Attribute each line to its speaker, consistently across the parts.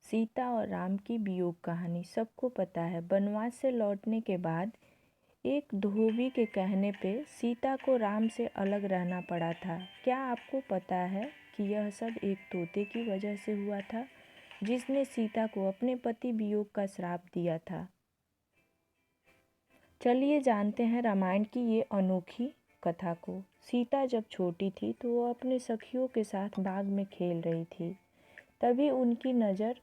Speaker 1: सीता और राम की वियोग कहानी सबको पता है। वनवास से लौटने के बाद एक धोबी के कहने पे सीता को राम से अलग रहना पड़ा था। क्या आपको पता है कि यह सब एक तोते की वजह से हुआ था, जिसने सीता को अपने पति वियोग का श्राप दिया था। चलिए जानते हैं रामायण की ये अनोखी कथा को। सीता जब छोटी थी तो वो अपने सखियों के साथ बाग में खेल रही थी। तभी उनकी नज़र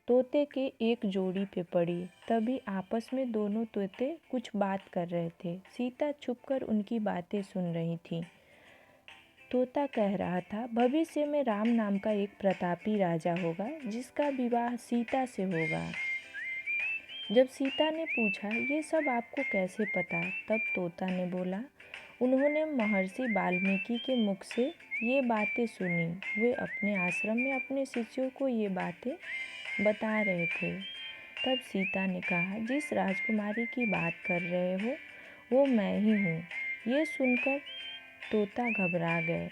Speaker 1: तोते के एक जोड़ी पे पड़ी। तभी आपस में दोनों तोते कुछ बात कर रहे थे। सीता छुपकर उनकी बातें सुन रही थी। तोता कह रहा था, भविष्य में राम नाम का एक प्रतापी राजा होगा, जिसका विवाह सीता से होगा। जब सीता ने पूछा, ये सब आपको कैसे पता? तब तोता ने बोला, उन्होंने महर्षि वाल्मीकि के मुख से ये बातें सुनी। वे अपने आश्रम में अपने शिष्यों को ये बातें बता रहे थे। तब सीता ने कहा, जिस राजकुमारी की बात कर रहे हो वो मैं ही हूँ। ये सुनकर तोता घबरा गए।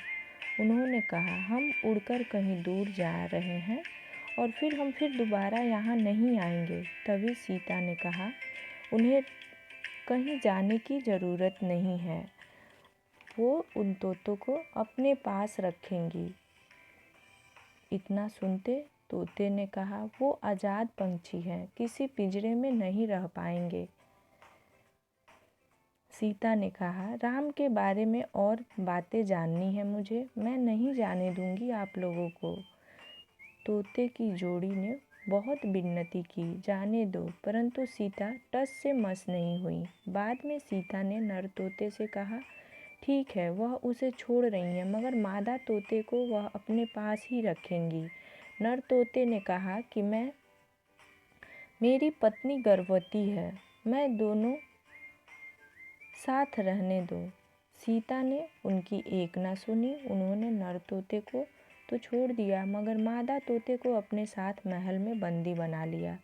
Speaker 1: उन्होंने कहा, हम उड़कर कहीं दूर जा रहे हैं और हम फिर दोबारा यहाँ नहीं आएंगे। तभी सीता ने कहा, उन्हें कहीं जाने की ज़रूरत नहीं है, वो उन तोतों को अपने पास रखेंगी। इतना सुनते तोते ने कहा, वो आज़ाद पंछी हैं, किसी पिंजरे में नहीं रह पाएंगे। सीता ने कहा, राम के बारे में और बातें जाननी है मुझे, मैं नहीं जाने दूंगी आप लोगों को। तोते की जोड़ी ने बहुत विनती की, जाने दो, परंतु सीता टस से मस नहीं हुई। बाद में सीता ने नर तोते से कहा, ठीक है, वह उसे छोड़ रही हैं, मगर मादा तोते को वह अपने पास ही रखेंगी। नर तोते ने कहा कि मेरी पत्नी गर्भवती है, मैं दोनों साथ रहने दो। सीता ने उनकी एक ना सुनी। उन्होंने नर तोते को तो छोड़ दिया, मगर मादा तोते को अपने साथ महल में बंदी बना लिया।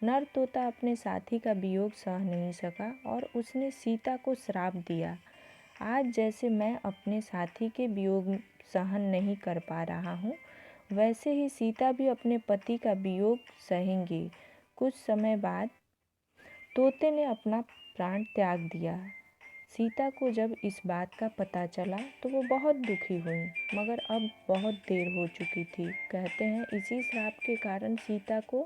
Speaker 1: नर तोता अपने साथी का वियोग सह नहीं सका और उसने सीता को श्राप दिया। आज जैसे मैं अपने साथी के वियोग सहन नहीं कर पा रहा हूँ, वैसे ही सीता भी अपने पति का वियोग सहेंगी। कुछ समय बाद तोते ने अपना प्राण त्याग दिया। सीता को जब इस बात का पता चला तो वो बहुत दुखी हुई, मगर अब बहुत देर हो चुकी थी। कहते हैं इसी श्राप के कारण सीता को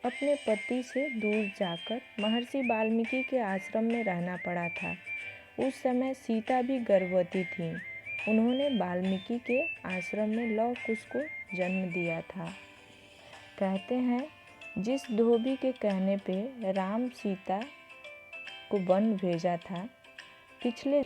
Speaker 1: अपने पति से दूर जाकर महर्षि वाल्मीकि के आश्रम में रहना पड़ा था। उस समय सीता भी गर्भवती थी। उन्होंने वाल्मीकि के आश्रम में लव कुश को जन्म दिया था। कहते हैं जिस धोबी के कहने पे राम सीता को वन भेजा था, पिछले